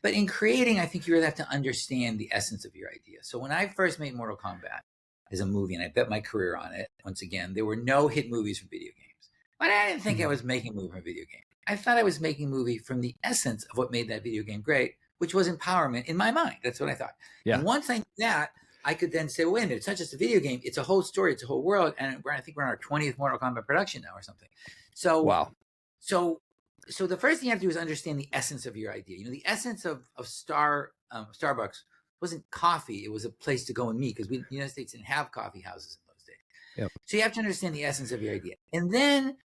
But in creating, I think you really have to understand the essence of your idea. So when I first made Mortal Kombat as a movie, and I bet my career on it, once again, there were no hit movies from video games. But I didn't think I was making a movie from a video game. I thought I was making a movie from the essence of what made that video game great, which was empowerment in my mind. That's what I thought. Yeah. And once I knew that, I could then say, wait a minute, it's not just a video game. It's a whole story. It's a whole world. And I think we're on our 20th Mortal Kombat production now or something. So, wow. So the first thing you have to do is understand the essence of your idea. You know, the essence of Starbucks wasn't coffee. It was a place to go and meet, because the United States didn't have coffee houses in those days. Yep. So you have to understand the essence of your idea. And then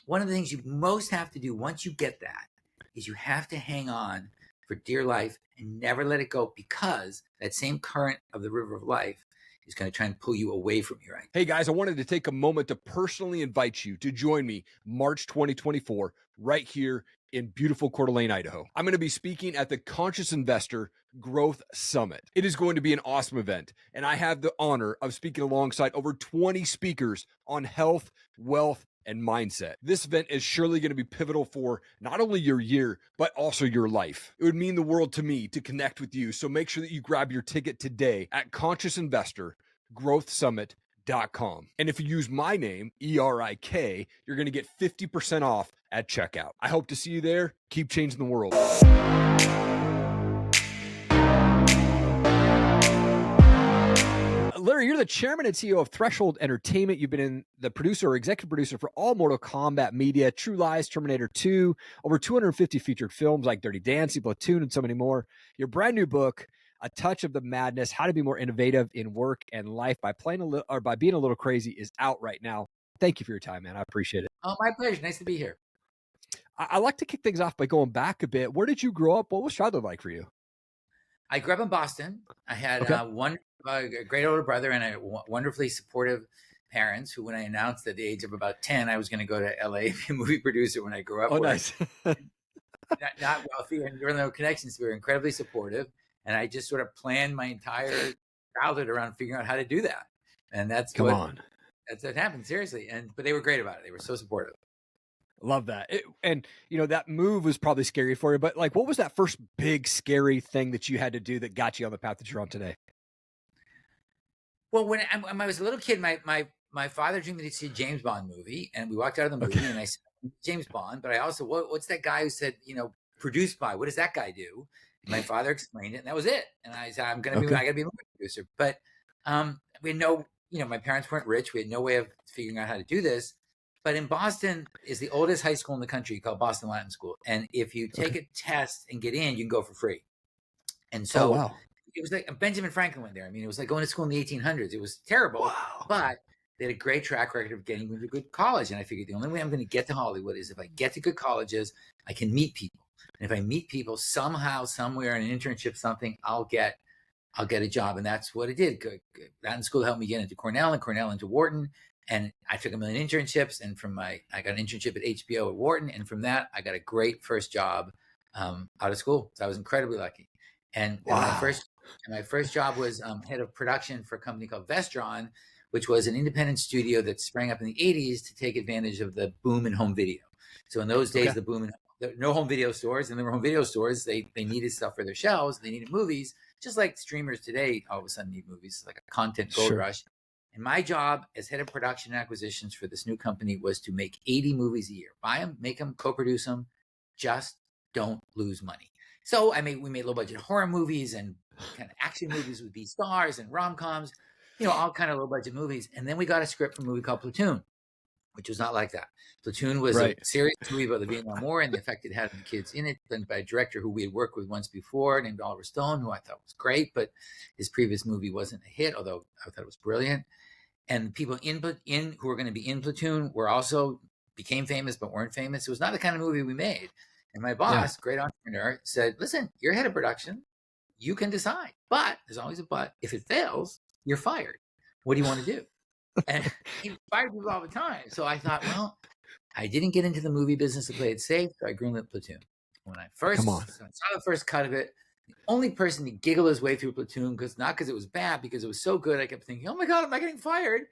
one of the things you most have to do once you get that is you have to hang on for dear life and never let it go, because that same current of the river of life is going to try and pull you away from your idea. Hey guys, I wanted to take a moment to personally invite you to join me March 2024 right here in beautiful Coeur d'Alene, Idaho. I'm going to be speaking at the Conscious Investor Growth Summit. It is going to be an awesome event, and I have the honor of speaking alongside over 20 speakers on health, wealth, and mindset. This event is surely going to be pivotal for not only your year, but also your life. It would mean the world to me to connect with you. So make sure that you grab your ticket today at consciousinvestorgrowthsummit.com. And if you use my name, Erik, you're going to get 50% off at checkout. I hope to see you there. Keep changing the world. Larry, you're the chairman and CEO of Threshold Entertainment. You've been the producer or executive producer for all Mortal Kombat media, True Lies, Terminator 2, over 250 featured films like Dirty Dancing, Platoon, and so many more. Your brand new book, A Touch of the Madness: How to Be More Innovative in Work and Life by being a little crazy, is out right now. Thank you for your time, man. I appreciate it. Oh, my pleasure. Nice to be here. I like to kick things off by going back a bit. Where did you grow up? What was childhood like for you? I grew up in Boston. I had a great older brother and wonderfully supportive parents who, when I announced at the age of about 10, I was going to go to LA and be a movie producer when I grew up. Oh, nice. not wealthy and there were no connections. We were incredibly supportive. And I just sort of planned my entire childhood around figuring out how to do that. And that's what happened, seriously. But they were great about it. They were so supportive. Love that. And that move was probably scary for you, but like, what was that first big scary thing that you had to do that got you on the path that you're on today? Well, when I was a little kid, my father dreamed that he'd see a James Bond movie, and we walked out of the movie, and I said, James Bond, but I also, what's that guy who said, produced by, what does that guy do? And my father explained it, and that was it. And I said, I got to be a movie producer. But we had no, my parents weren't rich. We had no way of figuring out how to do this. But in Boston is the oldest high school in the country called Boston Latin School. And if you take a test and get in, you can go for free. And so it was like Benjamin Franklin went there. I mean, it was like going to school in the 1800s. It was terrible, but they had a great track record of getting into good college. And I figured the only way I'm going to get to Hollywood is if I get to good colleges, I can meet people. And if I meet people somehow, somewhere, in an internship, something, I'll get a job. And that's what it did. Latin School helped me get into Cornell, and Cornell into Wharton. And I took a million internships, and I got an internship at HBO at Wharton. And from that, I got a great first job out of school. So I was incredibly lucky. And my first job was head of production for a company called Vestron, which was an independent studio that sprang up in the 80s to take advantage of the boom in home video. So in those days, no home video stores, and there were home video stores. They needed stuff for their shelves. They needed movies, just like streamers today all of a sudden need movies, like a content gold rush. And my job as head of production and acquisitions for this new company was to make 80 movies a year. Buy them, make them, co-produce them, just don't lose money. So we made low budget horror movies and kind of action movies with B stars and rom-coms, all kind of low budget movies. And then we got a script for a movie called Platoon, which was not like that. Platoon was a serious movie about the Vietnam War and the effect it had on the kids in it, done by a director who we had worked with once before named Oliver Stone, who I thought was great, but his previous movie wasn't a hit, although I thought it was brilliant. And the people in who were going to be in Platoon became famous, but weren't famous. It was not the kind of movie we made. And my boss, great entrepreneur, said, listen, you're head of production. You can decide. But there's always a but. If it fails, you're fired. What do you want to do? And he fired people all the time. So I thought, well, I didn't get into the movie business to play it safe. So I greenlit Platoon. When I first saw the first cut of it, the only person to giggle his way through Platoon, not because it was bad, because it was so good, I kept thinking, oh my God, am I getting fired?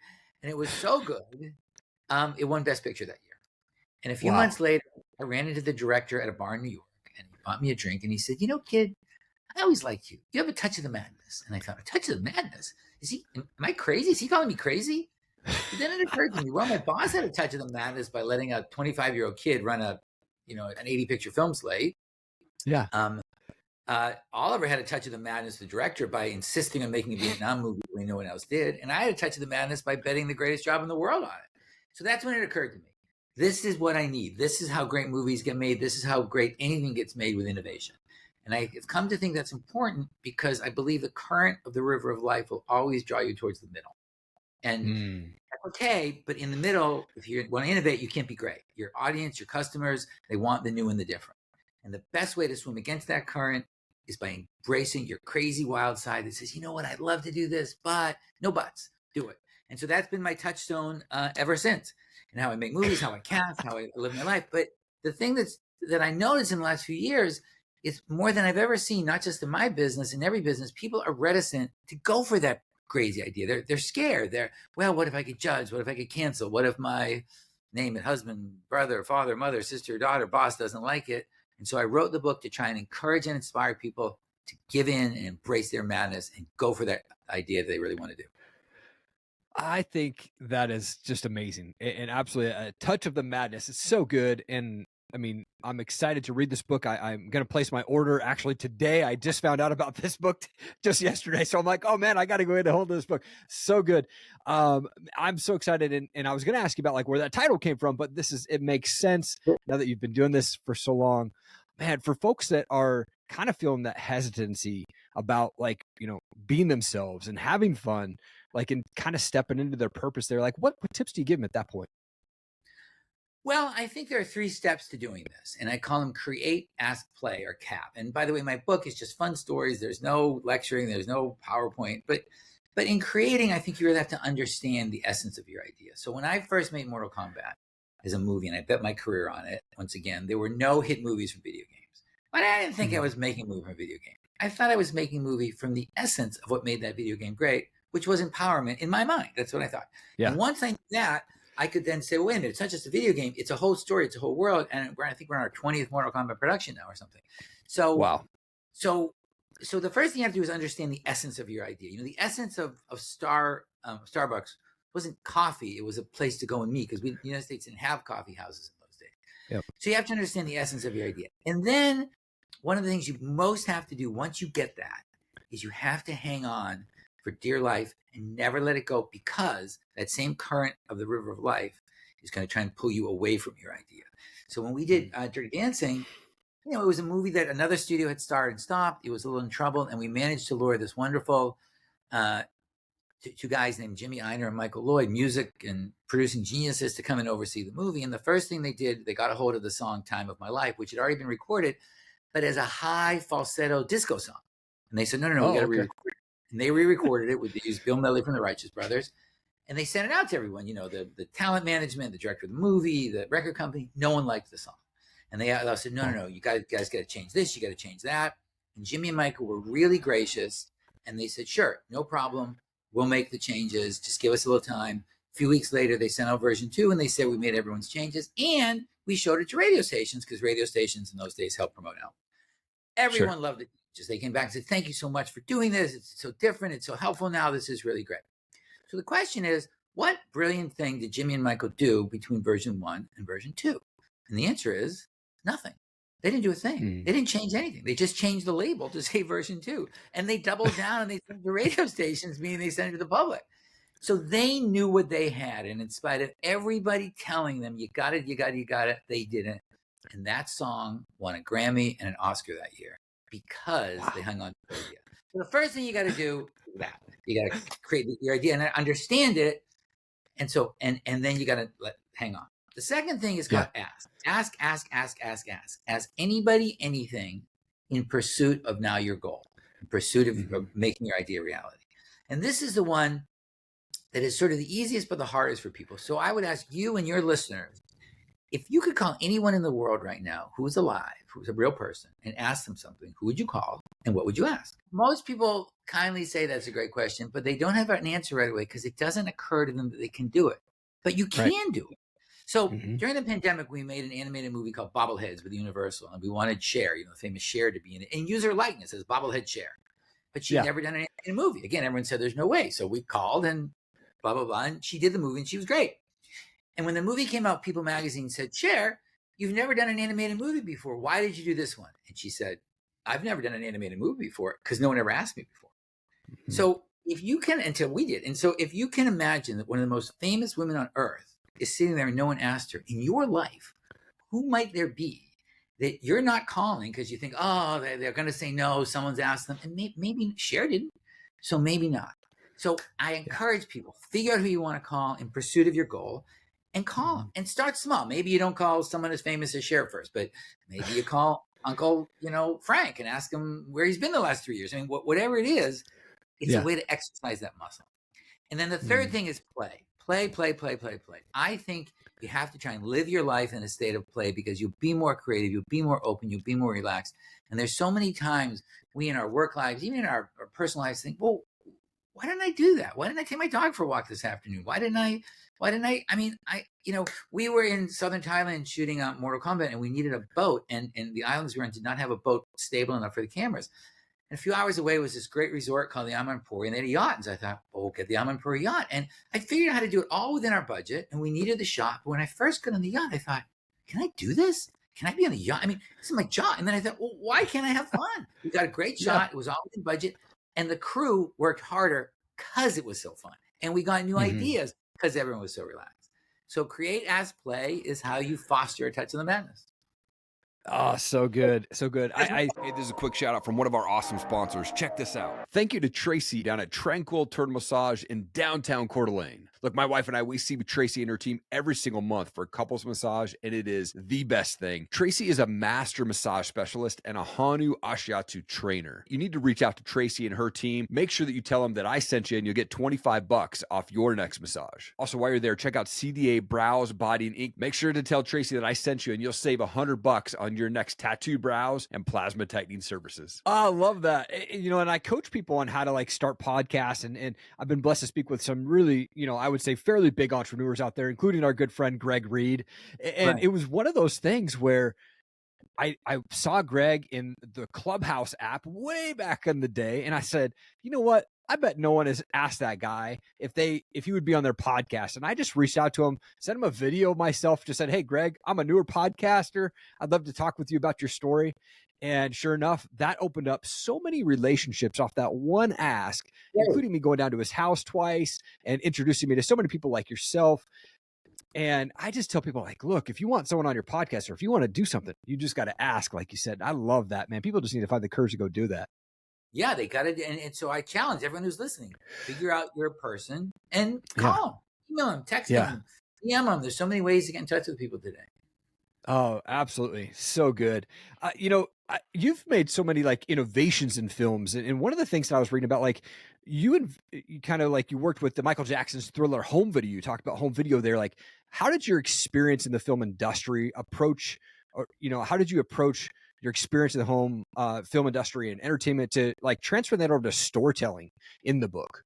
And it was so good. It won Best Picture that year. And a few months later, I ran into the director at a bar in New York, and he bought me a drink, and he said, kid, I always liked you. You have a touch of the madness. And I thought, a touch of the madness? Am I crazy? Is he calling me crazy? But then it occurred to me, well, my boss had a touch of the madness by letting a 25-year-old kid run an 80 picture film slate. Yeah. Oliver had a touch of the madness, the director, by insisting on making a Vietnam movie when no one else did. And I had a touch of the madness by betting the greatest job in the world on it. So that's when it occurred to me. This is what I need. This is how great movies get made. This is how great anything gets made with innovation. And I've come to think that's important because I believe the current of the river of life will always draw you towards the middle. And okay, but in the middle, if you want to innovate, you can't be great. Your audience, your customers, they want the new and the different. And the best way to swim against that current is by embracing your crazy wild side that says, you know what, I'd love to do this, but no buts, do it. And so that's been my touchstone ever since. And how I make movies, how I cast, how I live my life. But the thing that I noticed in the last few years is more than I've ever seen, not just in my business, in every business, people are reticent to go for that crazy idea. They're scared. Well, what if I get judged? What if I get canceled? What if my name it husband, brother, father, mother, sister, daughter, boss doesn't like it? And so I wrote the book to try and encourage and inspire people to give in and embrace their madness and go for that idea that they really want to do. I think that is just amazing and absolutely a touch of the madness. It's so good. And I mean, I'm excited to read this book. I'm going to place my order actually today. I just found out about this book just yesterday. So I'm like, oh man, I got to go ahead and hold this book. So good. I'm so excited. And I was going to ask you about like where that title came from, but it makes sense now that you've been doing this for so long, man, for folks that are kind of feeling that hesitancy about like, being themselves and having fun, like, and kind of stepping into their purpose. They're like, what tips do you give them at that point? Well, I think there are 3 steps to doing this, and I call them create, ask, play, or CAP. And by the way, my book is just fun stories. There's no lecturing. There's no PowerPoint. But in creating, I think you really have to understand the essence of your idea. So when I first made Mortal Kombat as a movie, and I bet my career on it, once again, there were no hit movies from video games. But I didn't think I was making a movie from a video game. I thought I was making a movie from the essence of what made that video game great, which was empowerment in my mind. That's what I thought. Yeah. And once I knew that, I could then say, wait a minute, it's not just a video game. It's a whole story. It's a whole world. And I think we're on our 20th Mortal Kombat production now or something. So, wow. So the first thing you have to do is understand the essence of your idea. The essence of Starbucks wasn't coffee. It was a place to go and meet because the United States didn't have coffee houses in those days. Yep. So you have to understand the essence of your idea. And then one of the things you most have to do once you get that is you have to hang on for dear life and never let it go, because that same current of the river of life is going to try and pull you away from your idea. So when we did Dirty Dancing, it was a movie that another studio had started and stopped. It was a little in trouble, and we managed to lure this wonderful 2 guys named Jimmy Einer and Michael Lloyd, music and producing geniuses, to come and oversee the movie. And the first thing they did, they got a hold of the song Time of My Life, which had already been recorded, but as a high falsetto disco song. And they said, no, we got to re-record it. And they re-recorded it. They used Bill Medley from the Righteous Brothers. And they sent it out to everyone, the talent management, the director of the movie, the record company. No one liked the song. And they said, no, you guys got to change this. You got to change that. And Jimmy and Michael were really gracious. And they said, sure, no problem. We'll make the changes. Just give us a little time. A few weeks later, they sent out version 2, and they said we made everyone's changes. And we showed it to radio stations, because radio stations in those days helped promote albums. Everyone loved it. Just they came back and said, thank you so much for doing this. It's so different. It's so helpful now. This is really great. So the question is, what brilliant thing did Jimmy and Michael do between version 1 and version 2? And the answer is nothing. They didn't do a thing. They didn't change anything. They just changed the label to say version 2. And they doubled down and they sent it to radio stations, meaning they sent it to the public. So they knew what they had. And in spite of everybody telling them, you got it, they didn't. And that song won a Grammy and an Oscar that year, because they hung on to the idea. So the first thing you got to do is that. You got to create your idea and understand it. And so, and then you got to hang on. The second thing is called ask. Ask anybody anything in pursuit of now your goal, in pursuit of making your idea reality. And this is the one that is sort of the easiest but the hardest for people. So I would ask you and your listeners, if you could call anyone in the world right now who is alive, who's a real person, and ask them something, who would you call and what would you ask? Most people kindly say that's a great question, but they don't have an answer right away because it doesn't occur to them that they can do it. But you can do it. So Mhm. during the pandemic, we made an animated movie called Bobbleheads with Universal, and we wanted Cher, the famous Cher, to be in it and use her likeness as Bobblehead Cher. But she'd Yeah. never done an animated movie. Again, everyone said there's no way. So we called and blah, blah, blah. And she did the movie and she was great. And when the movie came out, People Magazine said, Cher, you've never done an animated movie before. Why did you do this one? And she said, I've never done an animated movie before because no one ever asked me before. Mhm. So if you can, until we did. And so if you can imagine that one of the most famous women on earth is sitting there and no one asked her in your life, who might there be that you're not calling because you think, oh, they're going to say no, someone's asked them, and maybe Cher didn't, so maybe not. So I encourage people, figure out who you want to call in pursuit of your goal and call them and start small. Maybe you don't call someone as famous as Cher first, but maybe you call Uncle, Frank and ask him where he's been the last 3 years. I mean, whatever it is, it's a way to exercise that muscle. And then the third thing is play. Play, play, play, play, play. I think you have to try and live your life in a state of play because you'll be more creative, you'll be more open, you'll be more relaxed. And there's so many times we in our work lives, even in our personal lives, think, well, why didn't I do that? Why didn't I take my dog for a walk this afternoon? Why didn't I, we were in southern Thailand shooting Mortal Kombat and we needed a boat and the islands we were in did not have a boat stable enough for the cameras. And a few hours away was this great resort called the Amanpuri, and they had a yacht. And so I thought, we'll get the Amanpuri yacht. And I figured out how to do it all within our budget, and we needed the shot. But when I first got on the yacht, I thought, can I do this? Can I be on the yacht? I mean, this is my job. And then I thought, well, why can't I have fun? We got a great shot. It was all within budget. And the crew worked harder because it was so fun. And we got new ideas because everyone was so relaxed. So create as play is how you foster a touch of the madness. Oh, so good. So good. Hey, this is a quick shout out from one of our awesome sponsors. Check this out. Thank you to Tracy down at Tranquil Turtle Massage in downtown Coeur d'Alene. Look, my wife and I, we see Tracy and her team every single month for couples massage, and it is the best thing. Tracy is a master massage specialist and a Hanu Ashiatsu trainer. You need to reach out to Tracy and her team. Make sure that you tell them that I sent you, and you'll get $25 off your next massage. Also, while you're there, check out CDA Brows, Body, and Ink. Make sure to tell Tracy that I sent you, and you'll save $100 on your next tattoo, brows, and plasma tightening services. Oh, I love that. And I coach people on how to start podcasts, and I've been blessed to speak with some really, I would say fairly big entrepreneurs out there, including our good friend Greg Reed. And It was one of those things where I saw Greg in the Clubhouse app way back in the day, and I said, you know what? I bet no one has asked that guy if he would be on their podcast. And I just reached out to him, sent him a video of myself, just said, hey, Greg, I'm a newer podcaster. I'd love to talk with you about your story. And sure enough, that opened up so many relationships off that one ask, including me going down to his house twice and introducing me to so many people like yourself. And I just tell people, look, if you want someone on your podcast or if you want to do something, you just got to ask, like you said. I love that, man. People just need to find the courage to go do that. Yeah, they got it. And so I challenge everyone who's listening, figure out your person and call them, email them, text them, DM them. There's so many ways to get in touch with people today. Oh, absolutely. So good. You've made so many innovations in films. And one of the things that I was reading about, you kind of you worked with the Michael Jackson's Thriller home video. You talked about home video there. How did your experience in the film industry approach, or, how did you approach your experience in the home film industry and entertainment to transfer that over to storytelling in the book?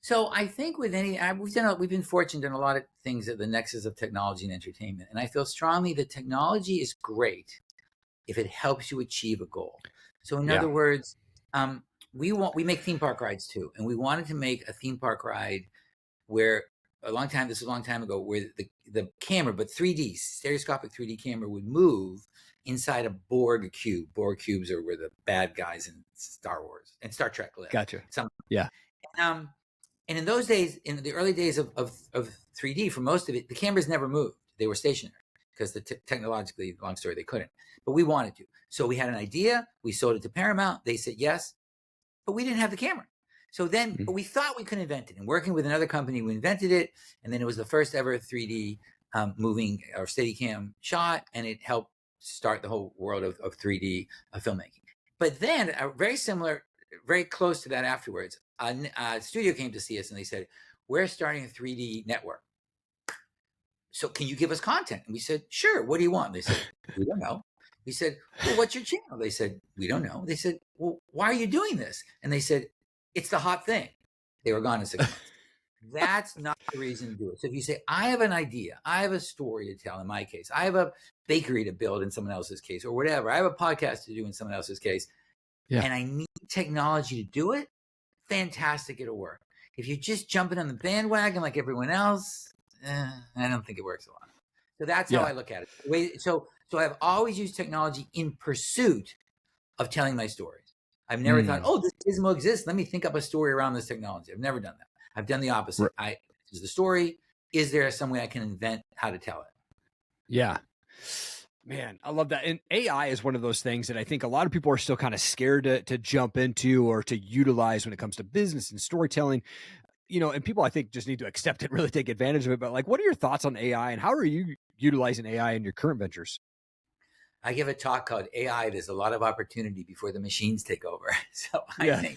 So I think with we've been fortunate in a lot of things at the nexus of technology and entertainment. And I feel strongly that technology is great if it helps you achieve a goal. So in other words, we make theme park rides too. And we wanted to make a theme park ride where a long time ago, where the camera, but 3D, stereoscopic 3D camera would move inside a Borg cube. Borg cubes are where the bad guys in Star Wars and Star Trek live. Gotcha. Yeah. And in those days, in the early days of 3D, for most of it, the cameras never moved. They were stationary because technologically, long story, they couldn't. But we wanted to. So we had an idea. We sold it to Paramount. They said yes, but we didn't have the camera. So then we thought we could invent it. And working with another company, we invented it. And then it was the first ever 3D moving or Steadicam shot. And it helped start the whole world of 3D filmmaking. But then very close to that afterwards, a studio came to see us and they said, we're starting a 3D network. So can you give us content? And we said, sure. What do you want? They said, we don't know. We said, well, what's your channel? They said, we don't know. They said, well, why are you doing this? And they said, it's the hot thing. They were gone in 6 months. That's not the reason to do it. So if you say, I have an idea, I have a story to tell in my case, I have a bakery to build in someone else's case, or whatever, I have a podcast to do in someone else's case, Yeah. and I need technology to do it, fantastic, it'll work. If you're just jumping on the bandwagon like everyone else, I don't think it works a lot. So that's how I look at it. So I've always used technology in pursuit of telling my stories. I've never thought, oh, this gizmo exists, let me think up a story around this technology. I've never done that. I've done the opposite. Is the story, is there some way I can invent how to tell it? Yeah. Man, I love that. And AI is one of those things that I think a lot of people are still kind of scared to jump into or to utilize when it comes to business and storytelling. And people I think just need to accept it, really take advantage of it. But like, what are your thoughts on AI and how are you utilizing AI in your current ventures? I give a talk called AI. There's a lot of opportunity before the machines take over. So I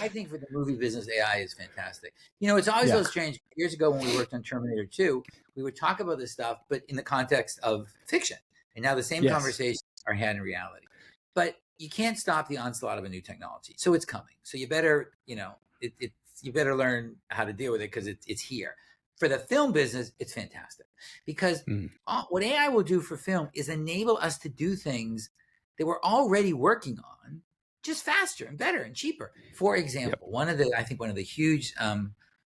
think for the movie business, AI is fantastic. It's always so strange. Years ago when we worked on Terminator 2, we would talk about this stuff, but in the context of fiction. And now the same conversations are had in reality. But you can't stop the onslaught of a new technology. So it's coming. So you better, you better learn how to deal with it because it's here. For the film business, it's fantastic because what AI will do for film is enable us to do things that we're already working on just faster and better and cheaper. For example, one of the huge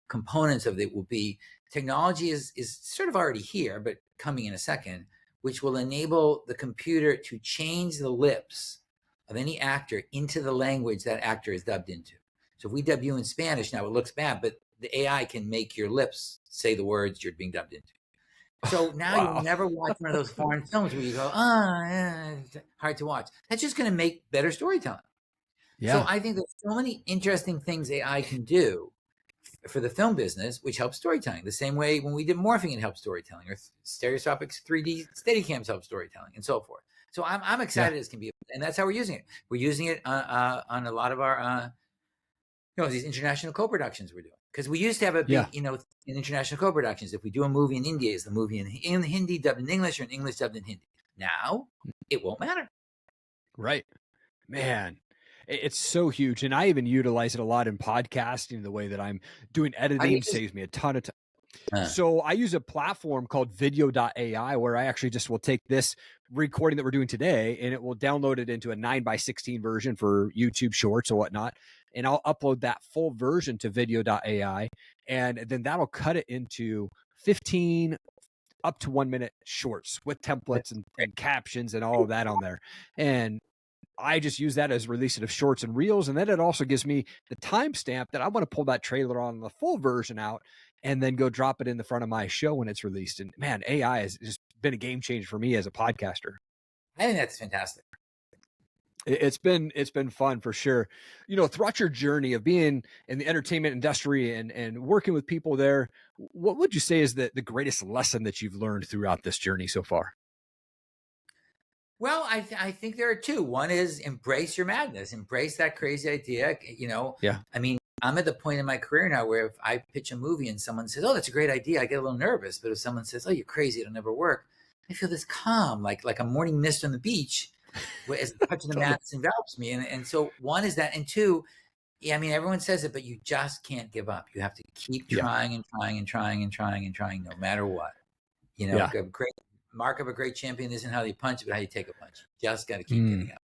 components of it will be technology is sort of already here, but coming in a second, which will enable the computer to change the lips of any actor into the language that actor is dubbed into. So if we dub you in Spanish now, it looks bad, but the AI can make your lips say the words you're being dubbed into. So now you'll never watch one of those foreign films where you go, hard to watch. That's just going to make better storytelling. Yeah. So I think there's so many interesting things AI can do for the film business, which helps storytelling. The same way when we did morphing, it helped storytelling, or stereoscopic 3D Steadicams help storytelling, and so forth. So I'm excited as can be, and that's how we're using it. We're using it on a lot of our these international co-productions we're doing. Because we used to have a big, in international co-productions, if we do a movie in India, is the movie in Hindi dubbed in English or in English dubbed in Hindi? Now, it won't matter. Right. Man, it's so huge. And I even utilize it a lot in podcasting. The way that I'm doing editing saves me a ton of time. So I use a platform called video.ai where I actually just will take this recording that we're doing today and it will download it into a 9:16 version for YouTube shorts or whatnot. And I'll upload that full version to video.ai. And then that'll cut it into 15 up to 1 minute shorts with templates and captions and all of that on there. And I just use that as release it of shorts and reels. And then it also gives me the timestamp that I want to pull that trailer on the full version out and then go drop it in the front of my show when it's released. And man, AI has just been a game changer for me as a podcaster. I think that's fantastic. It's been fun for sure. Throughout your journey of being in the entertainment industry and working with people there, what would you say is the greatest lesson that you've learned throughout this journey so far? Well, I think there are two. One is embrace your madness, embrace that crazy idea. I mean, I'm at the point in my career now where if I pitch a movie and someone says, "Oh, that's a great idea," I get a little nervous. But if someone says, "Oh, you're crazy, it'll never work," I feel this calm, like a morning mist on the beach, as the touch of the madness envelops me. And so one is that, and two, I mean, everyone says it, but you just can't give up. You have to keep trying and trying and trying and trying and trying, no matter what. A great mark of a great champion isn't how they punch, but how you take a punch. You just got to keep getting up.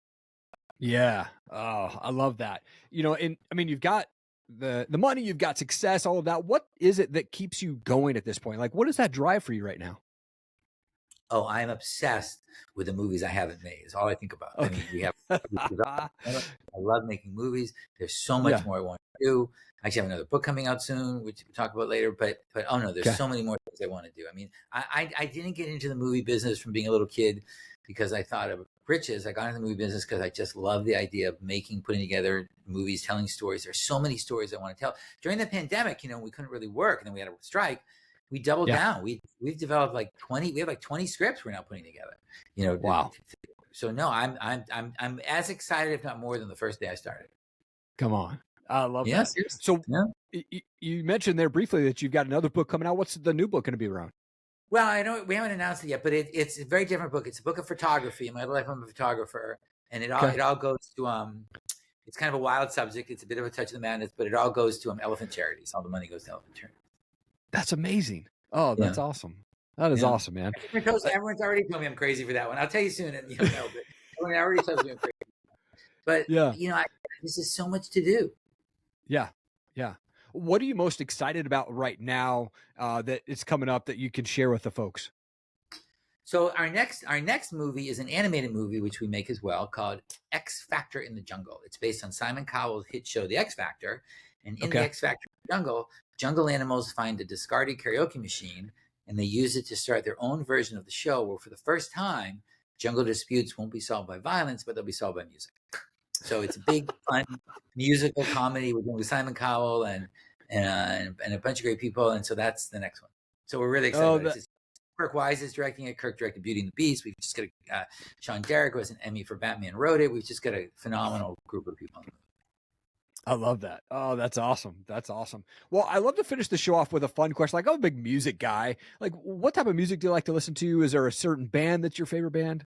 Yeah. Oh, I love that. And I mean, you've got the money, you've got success, all of that. What is it that keeps you going at this point? Like, what is that drive for you right now? Oh, I'm obsessed with the movies I haven't made. It's all I think about. Okay. I mean, I love making movies. There's so much more I want to do. I actually have another book coming out soon, which we'll talk about later. But oh no, there's so many more things I want to do. I mean, I didn't get into the movie business from being a little kid because I thought of riches. I got into the movie business because I just love the idea of putting together movies, telling stories. There's so many stories I want to tell. During the pandemic, we couldn't really work, and then we had a strike. We doubled down. We've developed like 20. We have like 20 scripts we're now putting together. Wow. So no, I'm as excited, if not more, than the first day I started. Come on, I love that. Seriously. So you mentioned there briefly that you've got another book coming out. What's the new book going to be around? Well, I know we haven't announced it yet, but it's a very different book. It's a book of photography. In my life, I'm a photographer, and it all goes to It's kind of a wild subject. It's a bit of a touch of the madness, but it all goes to elephant charities. All the money goes to elephant charities. That's amazing. Oh, that's awesome. That is awesome, man. Everyone's already told me I'm crazy for that one. I'll tell you soon, and but everyone already tells me I'm crazy. But this is so much to do. Yeah, yeah. What are you most excited about right now that is coming up that you can share with the folks? So our next movie is an animated movie which we make as well, called X Factor in the Jungle. It's based on Simon Cowell's hit show The X Factor, and in the X Factor in the Jungle, jungle animals find a discarded karaoke machine, and they use it to start their own version of the show, where for the first time, jungle disputes won't be solved by violence, but they'll be solved by music. So it's a big, fun musical comedy. We're doing with Simon Cowell and a bunch of great people, and so that's the next one. So we're really excited about it. Kirk Wise is directing it. Kirk directed Beauty and the Beast. We've just got Sean Derrick, who has an Emmy for Batman, wrote it. We've just got a phenomenal group of people on the movie. I love that. Oh, that's awesome. That's awesome. Well, I love to finish the show off with a fun question. Like, I'm a big music guy. Like, what type of music do you like to listen to? Is there a certain band that's your favorite band?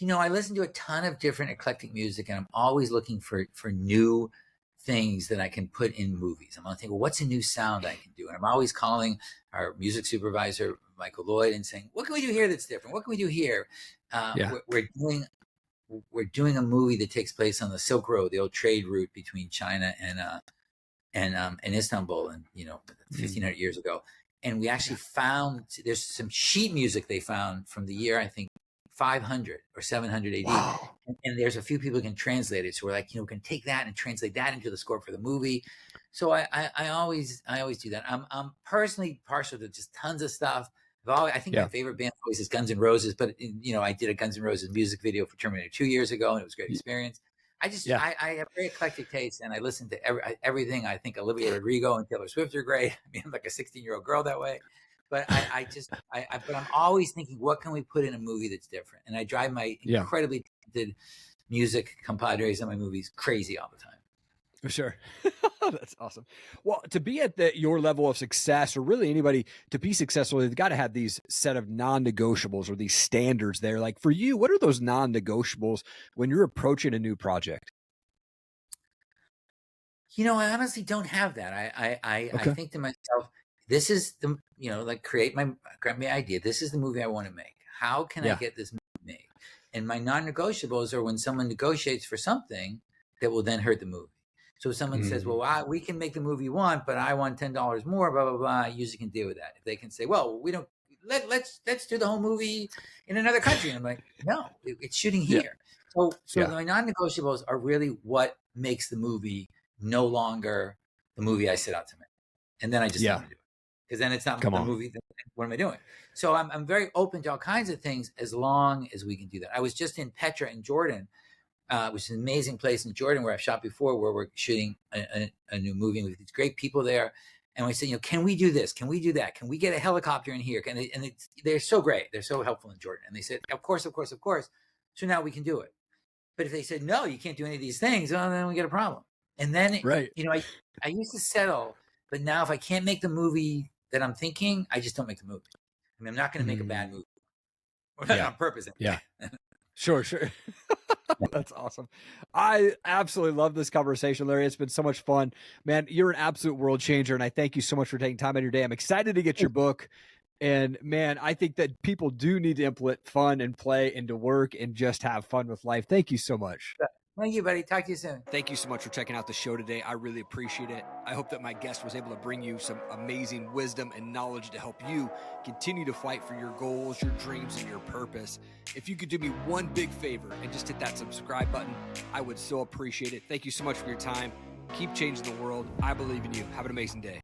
I listen to a ton of different eclectic music, and I'm always looking for new things that I can put in movies. I'm going to think, well, what's a new sound I can do? And I'm always calling our music supervisor, Michael Lloyd, and saying, what can we do here that's different? What can we do here? We're doing a movie that takes place on the Silk Road, the old trade route between China and Istanbul, and 1,500 years ago. And we actually found there's some sheet music they found from the year, I think, 500 or 700 AD. Wow. And there's a few people who can translate it. So we're like, we can take that and translate that into the score for the movie. So I always do that. I'm personally partial to just tons of stuff. I think my favorite band always is Guns N' Roses, but I did a Guns N' Roses music video for Terminator 2 years ago, and it was a great experience. I have very eclectic taste, and I listen to everything. I think Olivia Rodrigo and Taylor Swift are great. I mean, I'm like a 16-year-old girl that way. But but I'm always thinking, what can we put in a movie that's different? And I drive my incredibly talented music compadres in my movies crazy all the time. For sure. That's awesome. Well, to be at your level of success, or really anybody to be successful, they've got to have these set of non-negotiables or these standards there. Like for you, what are those non-negotiables when you're approaching a new project? I honestly don't have that. I think to myself, this is the, grab my idea. This is the movie I want to make. How can I get this movie made? And my non-negotiables are when someone negotiates for something that will then hurt the movie. So if someone says, well, we can make the movie you want, but I want $10 more, blah, blah, blah, usually can deal with that. If they can say, well, we don't, let's do the whole movie in another country. And I'm like, no, it's shooting here. So my non-negotiables are really what makes the movie no longer the movie I set out to make. And then I just don't do it. Because then it's not the movie. What am I doing? So I'm very open to all kinds of things as long as we can do that. I was just in Petra in Jordan, which is an amazing place in Jordan where I've shot before, where we're shooting a new movie with these great people there. And we said, can we do this? Can we do that? Can we get a helicopter in here? They're so great. They're so helpful in Jordan. And they said, of course, of course, of course. So now we can do it. But if they said, no, you can't do any of these things, well, then we get a problem. And then, I used to settle, but now if I can't make the movie that I'm thinking, I just don't make the movie. I mean, I'm not going to make a bad movie. On purpose. Yeah. Sure. That's awesome. I absolutely love this conversation, Larry. It's been so much fun, man. You're an absolute world changer. And I thank you so much for taking time out of your day. I'm excited to get your book. And man, I think that people do need to implement fun and play into work and just have fun with life. Thank you so much. Thank you, buddy. Talk to you soon. Thank you so much for checking out the show today. I really appreciate it. I hope that my guest was able to bring you some amazing wisdom and knowledge to help you continue to fight for your goals, your dreams, and your purpose. If you could do me one big favor and just hit that subscribe button, I would so appreciate it. Thank you so much for your time. Keep changing the world. I believe in you. Have an amazing day.